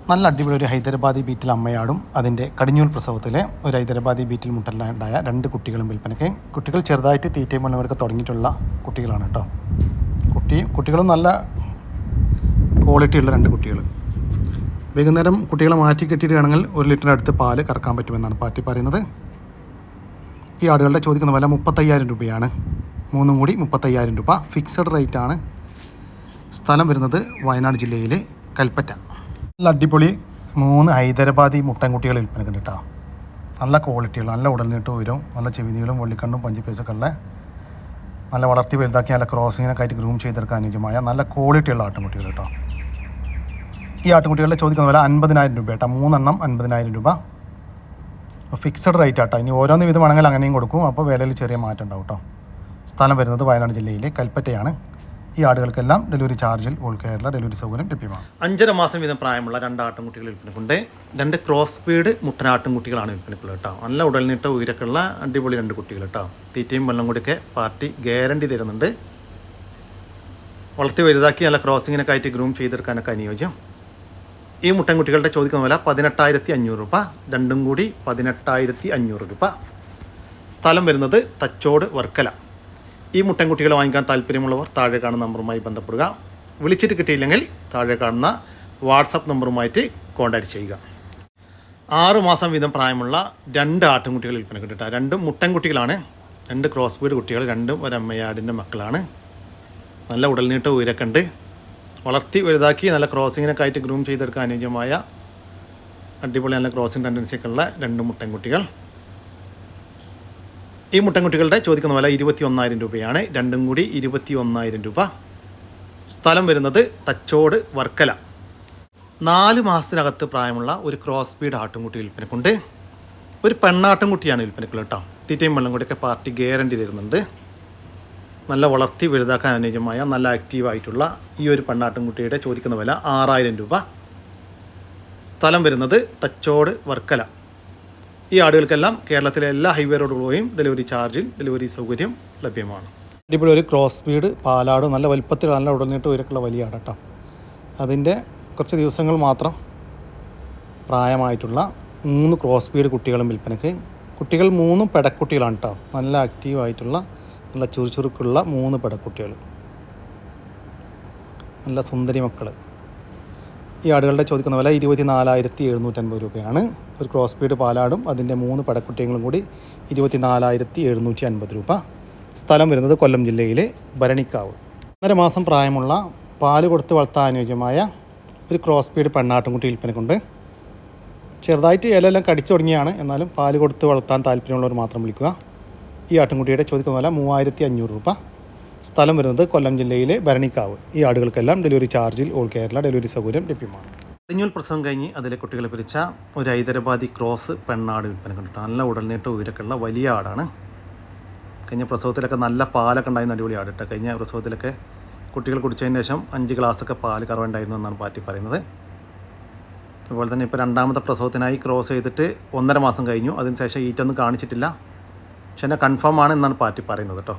നല്ല അടിപൊളി ഒരു ഹൈദരാബാദി ബീറ്റിൽ അമ്മയാടും അതിൻ്റെ കടിഞ്ഞൂൽ പ്രസവത്തിലെ ഒരു ഹൈദരാബാദി ബീറ്റിൽ മുട്ടലുണ്ടായ 2 കുട്ടികളും വിൽപ്പനയ്ക്ക്. കുട്ടികൾ ചെറുതായിട്ട് തീറ്റയും വെള്ളമൊക്കെ തുടങ്ങിയിട്ടുള്ള കുട്ടികളാണ് കേട്ടോ. കുട്ടികളും നല്ല ക്വാളിറ്റിയുള്ള 2 കുട്ടികൾ. വൈകുന്നേരം കുട്ടികളെ മാറ്റി കെട്ടിയിടുകയാണെങ്കിൽ 1 ലിറ്ററിന് അടുത്ത് പാല് കറക്കാൻ പറ്റുമെന്നാണ് പാർട്ടി പറയുന്നത്. ഈ ആടുകളുടെ ചോദിക്കുന്ന വില 35,000 രൂപയാണ്. 3 കൂടി 35,000 രൂപ. ഫിക്സഡ് റേറ്റാണ്. സ്ഥലം വരുന്നത് വയനാട് ജില്ലയിലെ കൽപ്പറ്റ. നല്ല അടിപൊളി 3 ഹൈദരാബാദി മുട്ടൻകുട്ടികൾ വിൽപ്പനക്കുണ്ട് കേട്ടോ. നല്ല ക്വാളിറ്റികൾ, നല്ല ഉടൽനീട്ട് ഉയരം, നല്ല ചെവിനീളും വെള്ളിക്കണ്ണും പഞ്ചിപ്പേസൊക്കെ ഉള്ള നല്ല വളർത്തി വലുതാക്കി നല്ല ക്രോസിങ്ങിനൊക്കെ ആയിട്ട് ഗ്രൂം ചെയ്തെടുക്കാൻ അനുയോജ്യമായ നല്ല ക്വാളിറ്റിയുള്ള ആട്ടുംകുട്ടികൾ കേട്ടോ. ഈ ആട്ടുംകുട്ടികളുടെ ചോദിക്കുന്ന വില 50,000 രൂപ കേട്ടോ. 3 എണ്ണം 50,000 രൂപ. ഫിക്സഡ് റേറ്റ് ആട്ടോ. ഇനി ഓരോന്ന് വിധം വേണമെങ്കിൽ അങ്ങനെയും കൊടുക്കും. അപ്പോൾ വിലയിൽ ചെറിയ മാറ്റം ഉണ്ടാവും കേട്ടോ. സ്ഥലം വരുന്നത് വയനാട് ജില്ലയിലെ കൽപ്പറ്റയാണ്. ഈ ആടുകൾക്കെല്ലാം ഡെലിവറി ചാർജിൽ ഓൾ കേരള ഡെലിവറി സൗകര്യം ലഭ്യമാണ്. 5.5 മാസം വീതം പ്രായമുള്ള 2 ആട്ടുംകുട്ടികൾ വിൽപ്പനക്കുണ്ട്. 2 ക്രോസ് സ്പീഡ് മുട്ടനാട്ടുംകുട്ടികളാണ് വിൽപ്പനക്കുള്ളത് കേട്ടോ. നല്ല ഉടൽനീട്ട ഉയരക്കുള്ള അടിപൊളി 2 കുട്ടികൾ കേട്ടോ. തീറ്റയും വെള്ളം കൂടിയൊക്കെ പാർട്ടി ഗ്യാരണ്ടി തരുന്നുണ്ട്. വളർത്തി വലുതാക്കി നല്ല ക്രോസിങ്ങിനൊക്കെ ആയിട്ട് ഗ്രൂം ചെയ്തെടുക്കാനൊക്കെ അനുയോജ്യം. ഈ മുട്ടൻകുട്ടികളുടെ ചോദിക്കുന്ന വില 18,500 രൂപ. 2 കൂടി 18,500 രൂപ. സ്ഥലം വരുന്നത് തച്ചോട് വർക്കല. ഈ മുട്ടൻകുട്ടികളെ വാങ്ങിക്കാൻ താല്പര്യമുള്ളവർ താഴെ കാണുന്ന നമ്പറുമായി ബന്ധപ്പെടുക. വിളിച്ചിട്ട് കിട്ടിയില്ലെങ്കിൽ താഴെ കാണുന്ന വാട്സപ്പ് നമ്പറുമായിട്ട് കോൺടാക്റ്റ് ചെയ്യുക. 6 മാസം വീതം പ്രായമുള്ള 2 ആട്ടുംകുട്ടികൾ വിൽപ്പനക്ക് കിട്ടുക. 2 മുട്ടൻകുട്ടികളാണ്. 2 ക്രോസ് ബീഡ് കുട്ടികൾ. 2 ഒരു അമ്മയാടിൻ്റെ മക്കളാണ്. നല്ല ഉടൽനീട്ട ഉയരൊക്കെ ഉണ്ട്. വളർത്തി വലുതാക്കി നല്ല ക്രോസിങ്ങിനൊക്കെ ആയിട്ട് ഗ്രൂം ചെയ്തെടുക്കാൻ അനുയോജ്യമായ അടിപൊളി നല്ല ക്രോസിങ് ടെൻഡൻസിയൊക്കെ ഉള്ള 2 മുട്ടൻകുട്ടികൾ. ഈ മുട്ടൻകുട്ടികളുടെ ചോദിക്കുന്ന വില 21,000 രൂപയാണ്. 2 കൂടി 21,000 രൂപ. സ്ഥലം വരുന്നത് തച്ചോട് വർക്കല. 4 മാസത്തിനകത്ത് പ്രായമുള്ള ഒരു ക്രോസ് ബീഡ് ആട്ടുംകുട്ടി വിൽപ്പനക്കുണ്ട്. ഒരു പെണ്ണാട്ടുംകുട്ടിയാണ് വിൽപ്പനക്കുള്ളത് കേട്ടോ. തീറ്റയും വെള്ളം കൂടിയൊക്കെ പാർട്ടി ഗ്യാരണ്ടി തരുന്നുണ്ട്. നല്ല വളർത്തി വലുതാക്കാൻ അനുയോജ്യമായ നല്ല ആക്റ്റീവായിട്ടുള്ള ഈ ഒരു പെണ്ണാട്ടുംകുട്ടിയുടെ ചോദിക്കുന്ന വില 6,000 രൂപ. സ്ഥലം വരുന്നത് തച്ചോട് വർക്കല. ഈ ആടുകൾക്കെല്ലാം കേരളത്തിലെ എല്ലാ ഹൈവേ റോഡുകളെയും ഡെലിവറി ചാർജിൽ ഡെലിവറി സൗകര്യം ലഭ്യമാണ്. അടിപൊളി ഒരു ക്രോസ് സ്പീഡ് പാലാട് നല്ല വലുപ്പത്തിൽ നല്ല ഉടൽനീട്ട് ഉയരക്കുള്ള വലിയ ആട് കേട്ടോ. അതിൻ്റെ കുറച്ച് ദിവസങ്ങൾ മാത്രം പ്രായമായിട്ടുള്ള 3 ക്രോസ് സ്പീഡ് കുട്ടികളും വിൽപ്പനയ്ക്ക്. കുട്ടികൾ 3 പെടക്കുട്ടികളാണ് കേട്ടോ. നല്ല ആക്റ്റീവായിട്ടുള്ള നല്ല ചുറുചുറുക്കുള്ള 3 പെടക്കുട്ടികൾ. നല്ല സുന്ദരി മക്കൾ. ഈ ആടുകളുടെ ചോദിക്കുന്ന വില 24,750 രൂപയാണ്. ഒരു ക്രോസ് സ്പീഡ് പാലാടും അതിൻ്റെ 3 പടക്കുട്ടികളും കൂടി 24,750 രൂപ. സ്ഥലം വരുന്നത് കൊല്ലം ജില്ലയിലെ ഭരണിക്കാവ്. 1.5 മാസം പ്രായമുള്ള പാല് കൊടുത്ത് വളർത്താൻ അനുയോജ്യമായ ഒരു ക്രോസ് സ്പീഡ് പെണ്ണാട്ടുംകുട്ടി വിൽപ്പനക്കുണ്ട്. ചെറുതായിട്ട് ഇലയെല്ലാം കടിച്ചു തുടങ്ങിയാണ്. എന്നാലും പാല് കൊടുത്ത് വളർത്താൻ താല്പര്യമുള്ളവർ മാത്രം വിളിക്കുക. ഈ ആട്ടുംകുട്ടിയുടെ ചോദിക്കുന്ന വില 3,500 രൂപ. സ്ഥലം വരുന്നത് കൊല്ലം ജില്ലയിലെ ഭരണിക്കാവ്. ഈ ആടുകൾക്കെല്ലാം ഡെലിവറി ചാർജിൽ ഓൾ കേരള ഡെലിവറി സൗകര്യം ലഭ്യമാണ്. കടിഞ്ഞൂൽ പ്രസവം കഴിഞ്ഞ് അതിലെ കുട്ടികളെ പിരിച്ച ഒരു ഹൈദരാബാദി ക്രോസ് പെണ്ണാട് വിൽപ്പന കണ്ടിട്ട് നല്ല ഉടൽനീട്ട ഉയരക്കുള്ള വലിയ ആടാണ്. കഴിഞ്ഞ പ്രസവത്തിലൊക്കെ നല്ല പാലൊക്കെ ഉണ്ടായിരുന്ന അടിപൊളി ആട് കേട്ടോ. കഴിഞ്ഞ പ്രസവത്തിലൊക്കെ കുട്ടികൾ കുടിച്ചതിന് ശേഷം 5 ഗ്ലാസ്സൊക്കെ പാല് കറവുണ്ടായിരുന്നു എന്നാണ് പാർട്ടി പറയുന്നത്. അതുപോലെ തന്നെ ഇപ്പോൾ 2ാമത്തെ പ്രസവത്തിനായി ക്രോസ് ചെയ്തിട്ട് 1.5 മാസം കഴിഞ്ഞു. അതിനുശേഷം ഈറ്റൊന്നും കാണിച്ചിട്ടില്ല. പക്ഷേ എന്നെ കൺഫേം ആണ് എന്നാണ് പാർട്ടി പറയുന്നത് കേട്ടോ.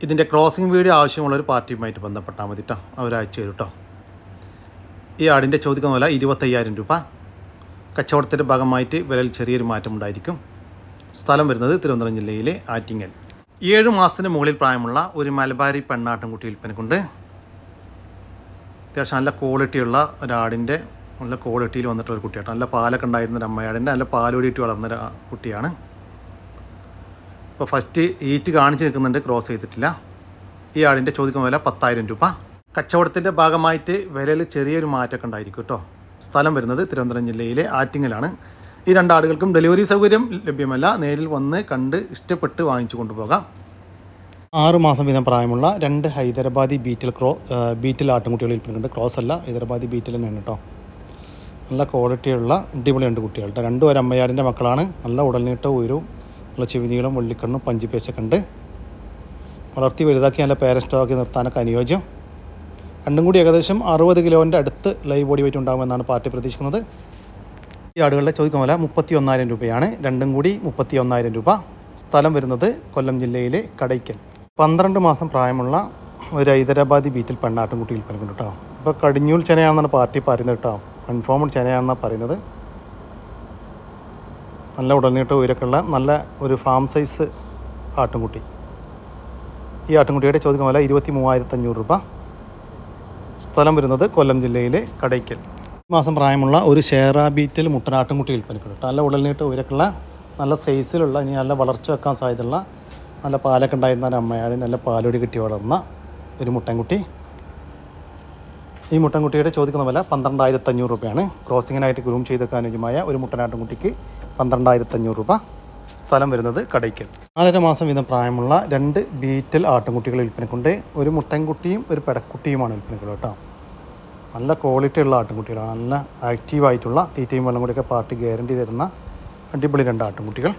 ഇതിൻ്റെ ക്രോസിംഗ് വീഡിയോ ആവശ്യമുള്ളൊരു പാർട്ടിയുമായിട്ട് ബന്ധപ്പെട്ടാൽ മതി കേട്ടോ. അവരയച്ചു തരും കേട്ടോ. ഈ ആടിൻ്റെ ചോദിക്കുന്ന വില 25,000 രൂപ. കച്ചവടത്തിൻ്റെ ഭാഗമായിട്ട് വിലയിൽ ചെറിയൊരു മാറ്റം ഉണ്ടായിരിക്കും. സ്ഥലം വരുന്നത് തിരുവനന്തപുരം ജില്ലയിലെ ആറ്റിങ്ങൽ. 7 മാസത്തിന് മുകളിൽ പ്രായമുള്ള ഒരു മലബാരി പെണ്ണാട്ടുംകുട്ടി വിൽപ്പനക്കുണ്ട്. അത്യാവശ്യം നല്ല ക്വാളിറ്റിയുള്ള ഒരാടിൻ്റെ നല്ല ക്വാളിറ്റിയിൽ വന്നിട്ടുള്ള ഒരു കുട്ടിയാട്ടോ. നല്ല പാലൊക്കെ ഉണ്ടായിരുന്ന ഒരു അമ്മയാടിൻ്റെ നല്ല പാലൂടിയിട്ട് വളർന്നൊരു കുട്ടിയാണ്. ഇപ്പോൾ ഫസ്റ്റ് ഈറ്റ് കാണിച്ച് നിൽക്കുന്നുണ്ട്, ക്രോസ് ചെയ്തിട്ടില്ല. ഈ ആടിൻ്റെ ചോദിക്കുന്ന വില 10,000 രൂപ. കച്ചവടത്തിൻ്റെ ഭാഗമായിട്ട് വിലയിൽ ചെറിയൊരു മാറ്റമൊക്കെ ഉണ്ടായിരിക്കും കേട്ടോ. സ്ഥലം വരുന്നത് തിരുവനന്തപുരം ജില്ലയിലെ ആറ്റിങ്ങലാണ്. ഈ 2 ആടുകൾക്കും ഡെലിവറി സൗകര്യം ലഭ്യമല്ല. നേരിൽ വന്ന് കണ്ട് ഇഷ്ടപ്പെട്ട് വാങ്ങിച്ചു കൊണ്ടുപോകാം. 6 മാസം വീതം പ്രായമുള്ള 2 ഹൈദരാബാദി ബീറ്റിൽ ആട്ടുംകുട്ടികൾ വിൽപ്പനയുണ്ട്. ക്രോസ് അല്ല, ഹൈദരാബാദി ബീറ്റിൽ തന്നെയാണ് കേട്ടോ. നല്ല ക്വാളിറ്റിയുള്ള അടിപൊളി 2 കുട്ടികൾ കേട്ടോ. 2 ഒരു അമ്മയാടിൻ്റെ മക്കളാണ്. നല്ല ഉടൽനീട്ട ഉയരവും നല്ല ചെവിനീളം വെള്ളിക്കണ്ണും പഞ്ചിപ്പേശൊക്കെ ഉണ്ട്. വളർത്തി വലുതാക്കി നല്ല പേരസ്റ്റോക്കി നിർത്താനൊക്കെ അനുയോജ്യം. 2 കൂടി ഏകദേശം 60 കിലോൻ്റെ അടുത്ത് ലൈവ് ബോഡി വെയിറ്റ് ഉണ്ടാകുമെന്നാണ് പാർട്ടി പ്രതീക്ഷിക്കുന്നത്. ഈ ആടുകളുടെ ചോദിക്കുന്ന വില 31,000 രൂപയാണ്. 2 കൂടി 31,000 രൂപ. സ്ഥലം വരുന്നത് കൊല്ലം ജില്ലയിലെ കടയ്ക്കൽ. 12 മാസം പ്രായമുള്ള ഒരു ഹൈദരാബാദി ബീറ്റിൽ പെണ്ണാട്ടുംകുട്ടി വിൽപ്പനക്കുണ്ട് കേട്ടോ. അപ്പോൾ കടിഞ്ഞൂൽ ചെനയാണെന്നാണ് പാർട്ടി പറയുന്നത് കേട്ടോ. കൺഫേംഡ് ചെനയാണെന്നാണ് പറയുന്നത്. നല്ല ഉടൽനീട്ട ഉയരക്കുള്ള നല്ല ഒരു ഫാം സൈസ് ആട്ടുംകുട്ടി. ഈ ആട്ടുംകുട്ടിയുടെ ചോദിക്കുന്ന വില 23,500 രൂപ. സ്ഥലം വരുന്നത് കൊല്ലം ജില്ലയിലെ കടയ്ക്കൽ. മാസം പ്രായമുള്ള ഒരു ഷേറ ബീറ്റൽ മുട്ടനാട്ടുംകുട്ടി വിൽപ്പനയ്ക്കുണ്ട്. നല്ല ഉടൽനീട്ട ഉയരക്കുള്ള നല്ല സൈസിലുള്ള ഇനി നല്ല വളർച്ച വെക്കാൻ സാധ്യതയുള്ള നല്ല പാലൊക്കെ ഉണ്ടായിരുന്ന ഒരു അമ്മയാണ്. നല്ല പാലൊടി കിട്ടി വളർന്ന ഒരു മുട്ടൻകുട്ടി. ഈ മുട്ടൻകുട്ടിയുടെ ചോദിക്കുന്ന വില 12,500 രൂപയാണ്. ക്രോസിങ്ങിനായിട്ട് ഗ്രൂം ചെയ്തെടുക്കാൻ അനുയോജ്യമായ ഒരു മുട്ടനാട്ടുംകുട്ടിക്ക് 12,500 രൂപ. സ്ഥലം വരുന്നത് കടയ്ക്കൽ. 4.5 മാസം വീതം പ്രായമുള്ള 2 ബീറ്റൽ ആട്ടുംകുട്ടികൾ വിൽപ്പനക്കുണ്ട്. ഒരു മുട്ടൻകുട്ടിയും ഒരു പെടക്കുട്ടിയുമാണ് വിൽപ്പനക്കുള്ളത് കേട്ടോ. നല്ല ക്വാളിറ്റി ഉള്ള ആട്ടുംകുട്ടികളാണ്. നല്ല ആക്റ്റീവായിട്ടുള്ള തീറ്റയും വെള്ളം കൂടിയൊക്കെ പാർട്ടി ഗ്യാരണ്ടി തരുന്ന അടിപൊളി 2 ആട്ടുംകുട്ടികൾ.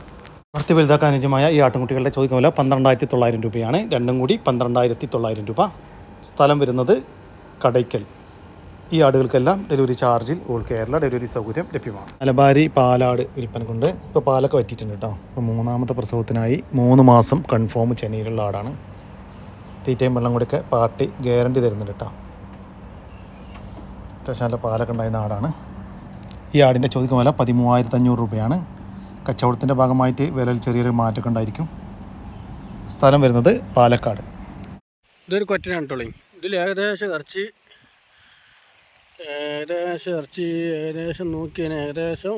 വളർത്തി വലുതാക്കാൻ അനുയോജ്യമായ ഈ ആട്ടുംകുട്ടികളുടെ ചോദിക്കുന്ന വില 12,900 രൂപയാണ്. രണ്ടും കൂടി 12,900 രൂപ. സ്ഥലം വരുന്നത് കടയ്ക്കൽ. ഈ ആടുകൾക്കെല്ലാം ഡെലിവറി ചാർജിൽ ഓൾ കേരള ഡെലിവറി സൗകര്യം ലഭ്യമാണ്. മലബാരി പാലാട് വിൽപ്പനക്കുണ്ട്. ഇപ്പോൾ പാലൊക്കെ വറ്റിയിട്ടുണ്ട് കേട്ടോ. ഇപ്പോൾ 3ാമത്തെ പ്രസവത്തിനായി 3 മാസം കൺഫേം ചെനയിലുള്ള ആടാണ്. തീറ്റയും വെള്ളം കൂടിയൊക്കെ പാർട്ടി ഗ്യാരണ്ടി തരുന്നുണ്ട് കേട്ടോ. അത്യാവശ്യം നല്ല പാലൊക്കെ ഉണ്ടായിരുന്ന ആടാണ്. ഈ ആടിൻ്റെ ചോദിക്കുന്ന വില 13,500 രൂപയാണ്. കച്ചവടത്തിൻ്റെ ഭാഗമായിട്ട് വിലയിൽ ചെറിയൊരു മാറ്റമൊക്കെ ഉണ്ടായിരിക്കും. സ്ഥലം വരുന്നത് പാലക്കാട്. ഇതൊരു കൊറ്റനാണ് കേട്ടോ. ഇതിൽ ഏകദേശം നോക്കിയാൽ ഏകദേശം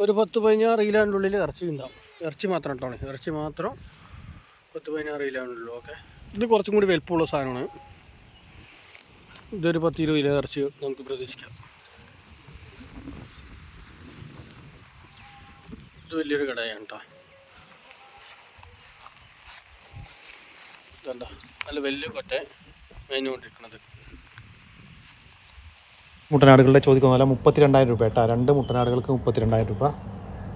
ഒരു 10-16 കിലോൻ്റെ ഉള്ളിൽ ഇറച്ചി ഉണ്ടാവും. ഇറച്ചി മാത്രം കേട്ടോ. ഇറച്ചി മാത്രം 10-16 കിലോനുള്ളൂ. ഓക്കെ, ഇത് കുറച്ചും കൂടി വലുപ്പമുള്ള സാധനമാണ്. ഇതൊരു 10-20 കിലോ ഇറച്ചി നമുക്ക് പ്രതീക്ഷിക്കാം. ഇത് വലിയൊരു കടയാണ് കേട്ടോ. ഇതണ്ട നല്ല വലിയ കൊറ്റ മേഞ്ഞുകൊണ്ടിരിക്കുന്നത്. മുട്ടനാടുകളുടെ ചോദിക്കുന്ന വില 32,000 രൂപ കേട്ടോ. 2 മുട്ടനാടുകൾക്ക് 32,000 രൂപ.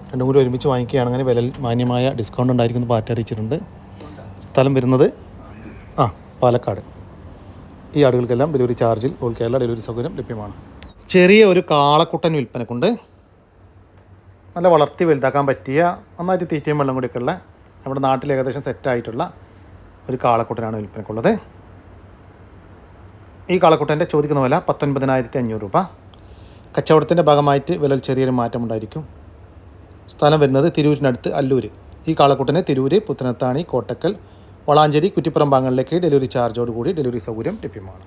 രണ്ടും കൂടി ഒരുമിച്ച് വാങ്ങിക്കുകയാണെങ്കിൽ വില മാന്യമായ ഡിസ്കൗണ്ട് ഉണ്ടായിരിക്കും പാർട്ടി അറിയിച്ചിട്ടുണ്ട്. സ്ഥലം വരുന്നത് പാലക്കാട്. ഈ ആടുകൾക്കെല്ലാം ഡെലിവറി ചാർജിൽ ഓൾ കേരള ഡെലിവറി സൗകര്യം ലഭ്യമാണ്. ചെറിയ ഒരു കാളക്കുട്ടൻ വിൽപ്പനക്കുണ്ട്. നല്ല വളർത്തി വലുതാക്കാൻ പറ്റിയ നന്നായിട്ട് തീറ്റയും വെള്ളം കൂടിയൊക്കെ ഉള്ള നമ്മുടെ നാട്ടിൽ ഏകദേശം സെറ്റായിട്ടുള്ള ഒരു കാളക്കുട്ടനാണ് വിൽപ്പനക്കുള്ളത്. ഈ കാളക്കുട്ടൻ്റെ ചോദിക്കുന്ന വില 19,500 രൂപ. കച്ചവടത്തിൻ്റെ ഭാഗമായിട്ട് വിലയിൽ ചെറിയൊരു മാറ്റമുണ്ടായിരിക്കും. സ്ഥലം വരുന്നത് തിരൂരിനടുത്ത് അല്ലൂർ. ഈ കാളക്കുട്ടന് തിരൂർ, പുത്തനത്താണി, കോട്ടക്കൽ, വളാഞ്ചേരി, കുറ്റിപ്പുറം ഭാഗങ്ങളിലേക്ക് ഡെലിവറി ചാർജോടുകൂടി ഡെലിവറി സൗകര്യം ലഭ്യമാണ്.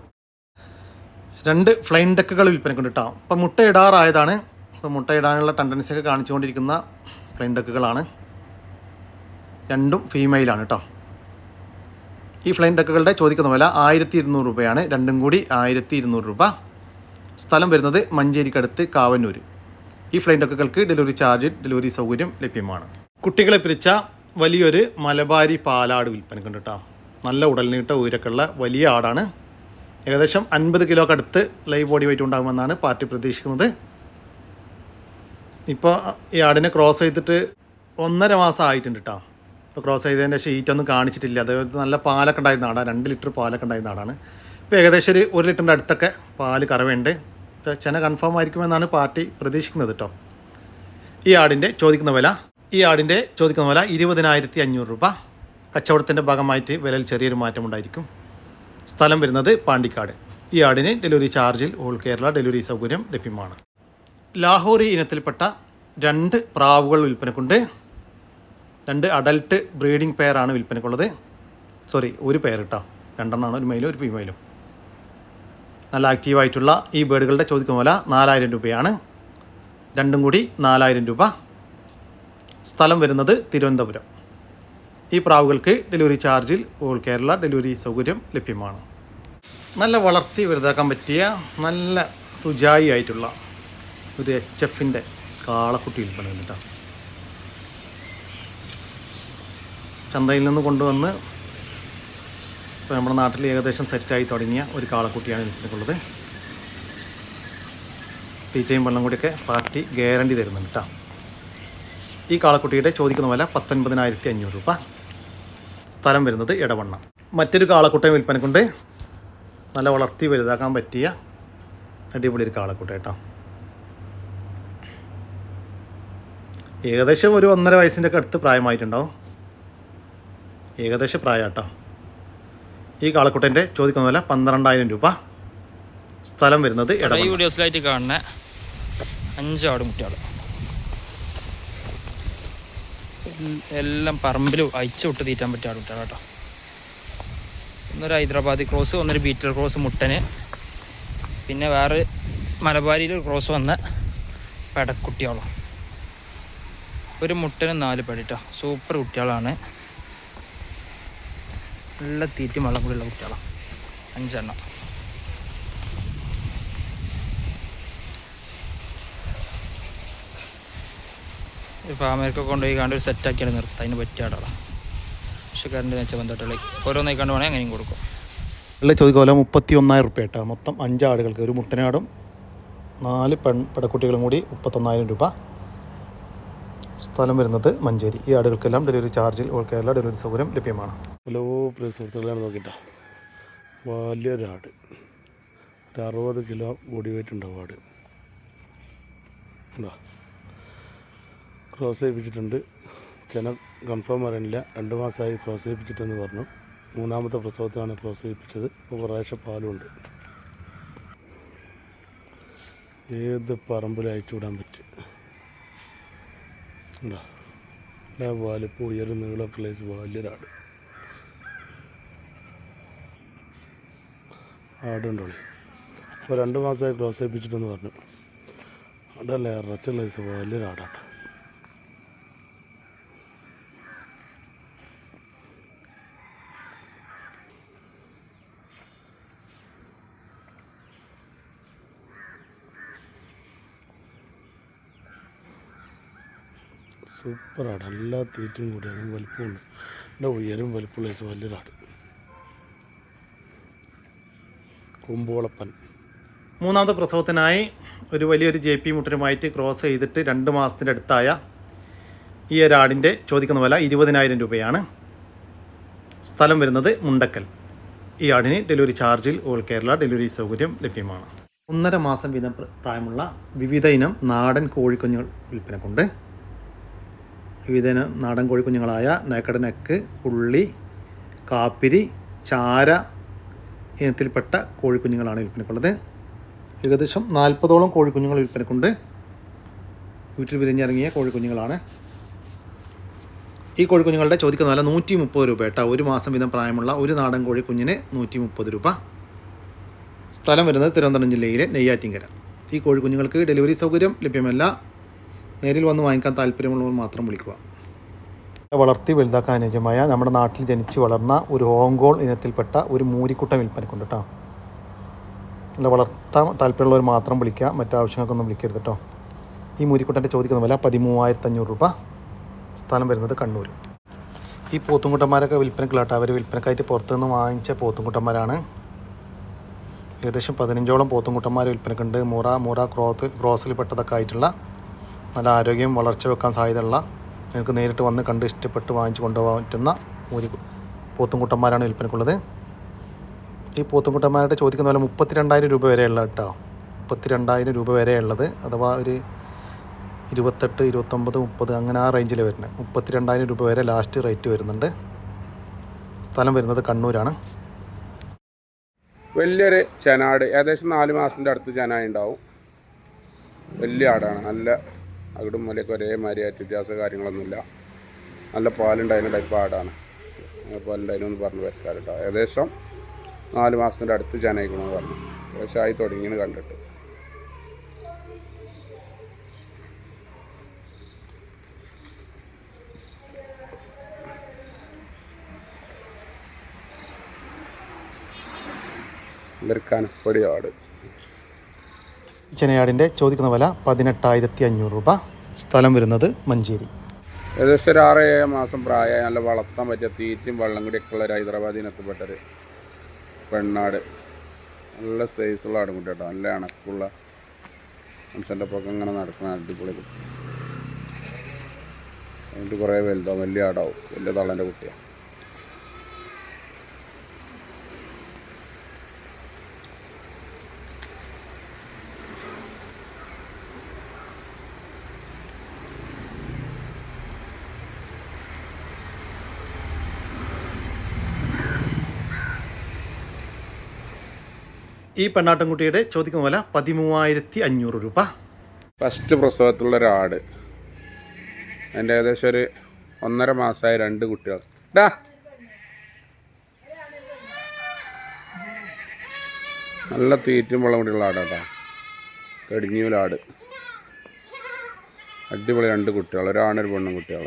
2 ഫ്ലൈൻ ഡക്കുകൾ വിൽപ്പനക്കുണ്ട് കേട്ടോ. അപ്പം മുട്ടയിടാറായതാണ്. ഇപ്പോൾ മുട്ടയിടാനുള്ള ടെൻഡൻസിയൊക്കെ കാണിച്ചുകൊണ്ടിരിക്കുന്ന ഫ്ലൈൻ ഡക്കുകളാണ്. രണ്ടും ഫീമെയിലാണ് കേട്ടോ. ഈ ഫ്ലൈൻ ഡക്കുകളുടെ ചോദിക്കുന്ന വില 1,200 രൂപയാണ്. രണ്ടും കൂടി 1,200 രൂപ. സ്ഥലം വരുന്നത് മഞ്ചേരിക്കടുത്ത് കാവന്നൂർ. ഈ ഫ്ലൈൻ ഡക്കുകൾക്ക് ഡെലിവറി ചാർജ് ഡെലിവറി സൗകര്യം ലഭ്യമാണ്. കുട്ടികളെ പിരിച്ച വലിയൊരു മലബാരി പാലാട് വിൽപ്പനക്കുണ്ട് കേട്ടോ. നല്ല ഉടൽനീട്ട ഉയരക്കുള്ള വലിയ ആടാണ്. ഏകദേശം 50 കിലോക്ക് അടുത്ത് ലൈവ് ബോഡി വെയിറ്റ് ഉണ്ടാകുമെന്നാണ് പാർട്ടി പ്രതീക്ഷിക്കുന്നത്. ഇപ്പോൾ ഈ ആടിനെ ക്രോസ് ചെയ്തിട്ട് 1.5 മാസം ആയിട്ടുണ്ട് കേട്ടോ. ഇപ്പോൾ ക്രോസ് ചെയ്തതിൻ്റെ ഷീറ്റൊന്നും കാണിച്ചിട്ടില്ല. അതേപോലെ നല്ല പാലൊക്കെ ഉണ്ടായിരുന്ന ആടാണ്. 2 ലിറ്റർ പാലൊക്കെ ഉണ്ടായിരുന്ന ആടാണ്. ഇപ്പോൾ ഏകദേശം ഒരു 1 ലിറ്ററിൻ്റെ അടുത്തൊക്കെ പാല് കറവുണ്ട്. ഇപ്പോൾ ചെന കൺഫേം ആയിരിക്കുമെന്നാണ് പാർട്ടി പ്രതീക്ഷിക്കുന്നത് കേട്ടോ. ഈ ആടിൻ്റെ ചോദിക്കുന്ന വില 20,500 രൂപ. കച്ചവടത്തിൻ്റെ ഭാഗമായിട്ട് വിലയിൽ ചെറിയൊരു മാറ്റമുണ്ടായിരിക്കും. സ്ഥലം വരുന്നത് പാണ്ടിക്കാട്. ഈ ആടിന് ഡെലിവറി ചാർജിൽ ഓൾ കേരള ഡെലിവറി സൗകര്യം ലഭ്യമാണ്. ലാഹോറി ഇനത്തിൽപ്പെട്ട 2 പ്രാവുകൾ വിൽപ്പനക്കുണ്ട്. 2 അഡൽട്ട് ബ്രീഡിംഗ് പെയറാണ് വിൽപ്പനക്കുള്ളത്. ഒരു പെയർ കേട്ടോ. 2 എണ്ണമാണ്, ഒരു മെയിലും ഒരു ഫീമെയിലും. നല്ല ആക്റ്റീവായിട്ടുള്ള ഈ ബേഡുകളുടെ ചോദിക്കുന്ന വില 4,000 രൂപയാണ്. രണ്ടും കൂടി 4,000 രൂപ. സ്ഥലം വരുന്നത് തിരുവനന്തപുരം. ഈ പ്രാവുകൾക്ക് ഡെലിവറി ചാർജിൽ ഓൾ കേരള ഡെലിവറി സൗകര്യം ലഭ്യമാണ്. നല്ല വളർത്തി വലുതാക്കാൻ പറ്റിയ നല്ല സുജായി ആയിട്ടുള്ള ഒരു HFൻ്റെ കാളക്കുട്ടി വിൽപ്പന കേട്ടോ. ചന്തയിൽ നിന്ന് കൊണ്ടുവന്ന് ഇപ്പോൾ നമ്മുടെ നാട്ടിൽ ഏകദേശം സെറ്റായി തുടങ്ങിയ ഒരു കാളക്കുട്ടിയാണ് വിൽപ്പനക്കുള്ളത്. തീറ്റയും വെള്ളം കൂടിയൊക്കെ പാർട്ടി ഗ്യാരണ്ടി തരുന്നുണ്ട് കേട്ടോ. ഈ കാളക്കുട്ടിയുടെ ചോദിക്കുന്ന വില 19,500 രൂപ. സ്ഥലം വരുന്നത് ഇടവണ്ണ. മറ്റൊരു കാളക്കുട്ടയും വിൽപ്പനക്കുണ്ട്. നല്ല വളർത്തി വലുതാക്കാൻ പറ്റിയ അടിപൊളി ഒരു കാളക്കുട്ട കേട്ടോ. ഏകദേശം ഒരു 1.5 വയസ്സിൻ്റെ ഒക്കെ അടുത്ത് പ്രായമായിട്ടുണ്ടാവും. ഏകദേശം പ്രായം കേട്ടോ. ഈ കാളക്കുട്ടൻ്റെ ചോദിക്കുന്ന വില 12,000 രൂപ. സ്ഥലം വരുന്നത് വീഡിയോസിലായിട്ട് കാണുന്ന 5 ആട് കുട്ടികൾ എല്ലാം പറമ്പിൽ അയച്ചു വിട്ട് തീറ്റാൻ പറ്റിയ ആട് കുട്ടികൾ കേട്ടോ. ഒന്നൊരു ഹൈദരാബാദി ക്രോസ്, ഒന്നൊരു ബീറ്റൽ ക്രോസ് മുട്ടന്, പിന്നെ വേറെ മലബാരിയിൽ ക്രോസ് വന്ന പെടക്കുട്ടികളും. ഒരു മുട്ടനും 4 പെട കേട്ടോ. സൂപ്പർ കുട്ടികളാണ്. നല്ല തീറ്റി വെള്ളം കൂടിയുള്ള കുട്ടികളാണ്. 5 എണ്ണം. ഒരു ഫാമിലൊക്കെ കൊണ്ടുപോയി കണ്ട് ഒരു സെറ്റാക്കിയാണ് നിർത്തുക. അതിന് പറ്റിയ ആടാണ്. കൃഷിക്കാരൻ്റെ വെച്ച ബന്ധപ്പെട്ടുള്ള ഓരോന്നായി കണ്ടു വേണമെങ്കിൽ അങ്ങനെയും കൊടുക്കും. ഉള്ള ചോദിക്കുമല്ലോ 31,000 റുപ്യ കേട്ടോ. മൊത്തം 5 ആടുകൾക്ക്, ഒരു മുട്ടനാടും 4 പെടക്കുട്ടികളും കൂടി 31,000 രൂപ. സ്ഥലം വരുന്നത് മഞ്ചേരി. ഈ ആടുകൾക്കെല്ലാം ഡെലിവറി ചാർജിൽ ഓൾ കേരള ഡെലിവറി സൗകര്യം ലഭ്യമാണ്. ഹലോ പ്രിയ സുഹൃത്തുക്കളാണ്, നോക്കിയിട്ടാ വലിയൊരാട്, ഒരു 60 കിലോ ബോഡി വെയിറ്റ് ഉണ്ടാവും ആട്. ഉണ്ടോ? ക്രോസ് ചെയ്യിപ്പിച്ചിട്ടുണ്ട്. ജനം കൺഫേം അറിയില്ല. 2 മാസമായി ക്രോസ് ചെയ്യിപ്പിച്ചിട്ടെന്ന് പറഞ്ഞു. 3ാമത്തെ പ്രസവത്തിലാണ് ക്രോസ് ചെയ്യിപ്പിച്ചത്. ഇപ്പോൾ കുറേശ്ശെ പാലുമുണ്ട്. ഏത് പറമ്പിലും അയച്ചുവിടാൻ പറ്റും. ഉണ്ടോ? എല്ലാ വലിപ്പം ഉയരും നീളമൊക്കെ ഉള്ള വലിയൊരാട്. ആടുണ്ടോളി. അപ്പോൾ 2 മാസമായി ക്രോസ് ചെയ്യിപ്പിച്ചിട്ടെന്ന് പറഞ്ഞു. അതല്ല ഇറച്ചുള്ള വലിയൊരാടാട്ടോ. സൂപ്പറാണ്. എല്ലാ തീറ്റയും കൂടി അതും വലിപ്പമുണ്ട്. എല്ലാ ഉയരും വലിപ്പമുള്ള വലിയൊരാട്. കുമ്പോളപ്പൻ. 3ാമത്തെ പ്രസവത്തിനായി ഒരു വലിയൊരു JP മുട്ടനുമായിട്ട് ക്രോസ് ചെയ്തിട്ട് 2 മാസത്തിൻ്റെ അടുത്തായ ഈ ഒരാടിൻ്റെ ചോദിക്കുന്ന വില 20,000 രൂപയാണ്. സ്ഥലം വരുന്നത് മുണ്ടക്കൽ. ഈ ആടിന് ഡെലിവറി ചാർജിൽ ഓൾ കേരള ഡെലിവറി സൗകര്യം ലഭ്യമാണ്. 1.5 മാസം വീതം പ്രായമുള്ള വിവിധ ഇനം നാടൻ കോഴിക്കുഞ്ഞുങ്ങൾ വിൽപ്പനക്കുണ്ട്. വിവിധ ഇനം നാടൻ കോഴിക്കുഞ്ഞുങ്ങളായ നേക്കഡ് നെക്ക്, പുള്ളി, കാപ്പിരി, ചാര ഇനത്തിൽപ്പെട്ട കോഴിക്കുഞ്ഞുങ്ങളാണ് വിൽപ്പനക്കുള്ളത്. ഏകദേശം 40ഓളം കോഴിക്കുഞ്ഞുങ്ങൾ വിൽപ്പനക്കുണ്ട്. വീട്ടിൽ വിരിഞ്ഞിറങ്ങിയ കോഴിക്കുഞ്ഞുങ്ങളാണ്. ഈ കോഴിക്കുഞ്ഞുങ്ങളുടെ ചോദിക്കുന്ന വില 130 രൂപ കേട്ടോ. 1 മാസം വീതം പ്രായമുള്ള ഒരു നാടൻ കോഴിക്കുഞ്ഞിന് 130 രൂപ. സ്ഥലം വരുന്നത് തിരുവനന്തപുരം ജില്ലയിലെ നെയ്യാറ്റിൻകര. ഈ കോഴിക്കുഞ്ഞുങ്ങൾക്ക് ഡെലിവറി സൗകര്യം ലഭ്യമല്ല. നേരിൽ വന്ന് വാങ്ങിക്കാൻ താല്പര്യമുള്ളവർ മാത്രം വിളിക്കുക. വളർത്തി വലുതാക്കാൻ അനുയോജ്യമായ നമ്മുടെ നാട്ടിൽ ജനിച്ച് വളർന്ന ഒരു ഹോങ്കോൾ ഇനത്തിൽപ്പെട്ട ഒരു മൂരിക്കുട്ടൻ വിൽപ്പനക്കുണ്ട് കേട്ടോ. നല്ല വളർത്താൻ താല്പര്യമുള്ളവർ മാത്രം വിളിക്കുക. മറ്റാവശ്യങ്ങൾക്കൊന്നും വിളിക്കരുത് കേട്ടോ. ഈ മൂരിക്കുട്ടൻ്റെ ചോദിക്കുന്ന വില 13,500 രൂപ. സ്ഥലം വരുന്നത് കണ്ണൂർ. ഈ പോത്തുംകുട്ടന്മാരൊക്കെ വിൽപ്പനക്കുള്ളാട്ടോ. അവർ വിൽപ്പനക്കായിട്ട് പുറത്തുനിന്ന് വാങ്ങിച്ച പോത്തുംകുട്ടന്മാരാണ്. ഏകദേശം 15ഓളം പോത്തുംകുട്ടന്മാർ വിൽപ്പനക്കുണ്ട്. മുറ ക്രോസിൽപ്പെട്ടതൊക്കെ ആയിട്ടുള്ള നല്ല ആരോഗ്യം വളർച്ച വെക്കാൻ സാധ്യതയുള്ള, നിങ്ങൾക്ക് നേരിട്ട് വന്ന് കണ്ട് ഇഷ്ടപ്പെട്ട് വാങ്ങിച്ച് കൊണ്ടുപോകാൻ പറ്റുന്ന പോത്തുംകുട്ടന്മാരാണ് വിൽപ്പനക്കുള്ളത്. ഈ പോത്തുംകുട്ടന്മാരുടെ ചോദിക്കുന്ന പോലെ 32,000 രൂപ വരെയുള്ള കേട്ടോ. 32,000 രൂപ വരെയുള്ളത്. അഥവാ ഒരു 28, 29, 30 അങ്ങനെ ആ റേഞ്ചിൽ വരുന്നത്. 32,000 രൂപ വരെ ലാസ്റ്റ് റേറ്റ് വരുന്നുണ്ട്. സ്ഥലം വരുന്നത് കണ്ണൂരാണ്. വലിയൊരു ചെനാട്, ഏകദേശം 4 മാസത്തിൻ്റെ അടുത്ത് ചെനായി ഉണ്ടാവും. വലിയ ആടാണ്. നല്ല അകിടും മലയൊക്കെ ഒരേമാതിരി ആയിട്ട് വ്യത്യാസ കാര്യങ്ങളൊന്നുമില്ല. നല്ല പാലുണ്ടായിരുന്ന ടൈപ്പ് ആടാണ്. പാലുണ്ടായിരുന്നു പറഞ്ഞ് വരക്കാറുണ്ടോ. ഏകദേശം 4 മാസത്തിൻ്റെ അടുത്ത് ചെനായിക്കണമെന്ന് പറഞ്ഞു. ഏകദേശം ആയി തുടങ്ങിയെന്ന് കണ്ടിട്ട്. നല്ലൊരു കനപ്പടി ആട്. ചെനയാടിൻ്റെ ചോദിക്കുന്ന വില 18,500 രൂപ. സ്ഥലം വരുന്നത് മഞ്ചേരി. ഏകദേശം ഒരു 6-7 മാസം പ്രായമായി നല്ല വളർത്താൻ പറ്റിയ തീറ്റയും വെള്ളം കൂടിയൊക്കെ ഉള്ള ഒരു ഹൈദരാബാദിനെത്തപ്പെട്ടൊരു പെണ്ണാട്. നല്ല സൈസുള്ള ആടും കൂട്ടി കേട്ടോ. നല്ല അണക്കുള്ള മനുഷ്യൻ്റെ പൊക്കം ഇങ്ങനെ നടക്കുന്ന അടിപൊളി കുട്ടി. അതിൻ്റെ കുറേ വലുതാവും. വലിയ ആടാവും. വലിയ തള്ളൻ്റെ കുട്ടിയാണ്. ഈ പെണ്ണാട്ടുംകുട്ടിയുടെ ചോദിക്കുന്ന വില 13,500 രൂപ. ഫസ്റ്റ് പ്രസവത്തിലുള്ളൊരാട്. അതിൻ്റെ ഏകദേശം ഒരു 1.5 മാസമായ 2 കുട്ടികൾ. നല്ല തീറ്റും വെള്ളം കൂടിയുള്ള ആടാട്ടാ. കടിഞ്ഞൂലാട്. അടിപൊളി 2 കുട്ടികൾ, ഒരാണൊരു പെണ്ണും കുട്ടികൾ.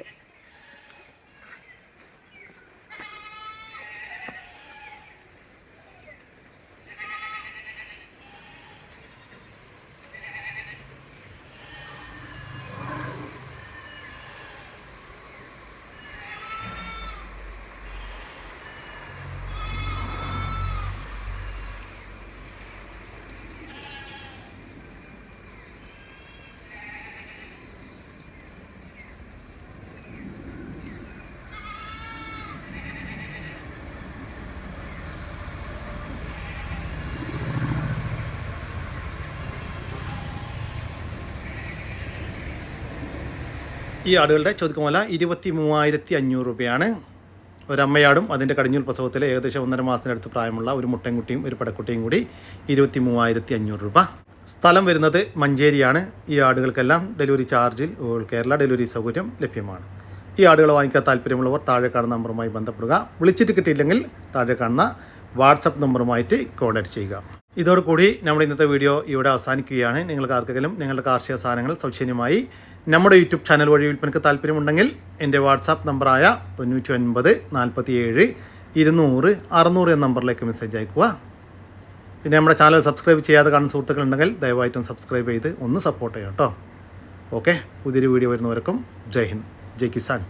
ഈ ആടുകളുടെ ചോദിക്കുന്ന വില 23,500 രൂപയാണ്. ഒരമ്മയാടും അതിൻ്റെ കടിഞ്ഞൂൽ പ്രസവത്തിൽ ഏകദേശം 1.5 മാസത്തിനടുത്ത് പ്രായമുള്ള ഒരു മുട്ടൻകുട്ടിയും ഒരു പടക്കുട്ടിയും കൂടി 23,500 രൂപ. സ്ഥലം വരുന്നത് മഞ്ചേരിയാണ്. ഈ ആടുകൾക്കെല്ലാം ഡെലിവറി ചാർജിൽ ഓൾ കേരള ഡെലിവറി സൗകര്യം ലഭ്യമാണ്. ഈ ആടുകൾ വാങ്ങിക്കാൻ താല്പര്യമുള്ളവർ താഴെ കാണുന്ന നമ്പറുമായി ബന്ധപ്പെടുക. വിളിച്ചിട്ട് കിട്ടിയില്ലെങ്കിൽ താഴെ കാണുന്ന വാട്സപ്പ് നമ്പറുമായിട്ട് കോൺടാക്ട് ചെയ്യുക. ഇതോടുകൂടി നമ്മുടെ ഇന്നത്തെ വീഡിയോ ഇവിടെ അവസാനിക്കുകയാണ്. നിങ്ങൾക്ക് ആർക്കെങ്കിലും നിങ്ങളുടെ കാർഷിക സാധനങ്ങൾ സൗജന്യമായി നമ്മുടെ യൂട്യൂബ് ചാനൽ വഴി വിൽപ്പനയ്ക്ക് താല്പര്യമുണ്ടെങ്കിൽ എൻ്റെ വാട്സാപ്പ് നമ്പറായ 99 47 200 600 എന്ന നമ്പറിലേക്ക് മെസ്സേജ് അയക്കുക. പിന്നെ നമ്മുടെ ചാനൽ സബ്സ്ക്രൈബ് ചെയ്യാതെ കാണുന്ന സുഹൃത്തുക്കളുണ്ടെങ്കിൽ ദയവായിട്ടും സബ്സ്ക്രൈബ് ചെയ്ത് ഒന്ന് സപ്പോർട്ട് ചെയ്യാം കേട്ടോ. ഓക്കെ, പുതിയൊരു വീഡിയോ വരുന്നവർക്കും ജയ് ഹിന്ദ്, ജയ് കിസാൻ.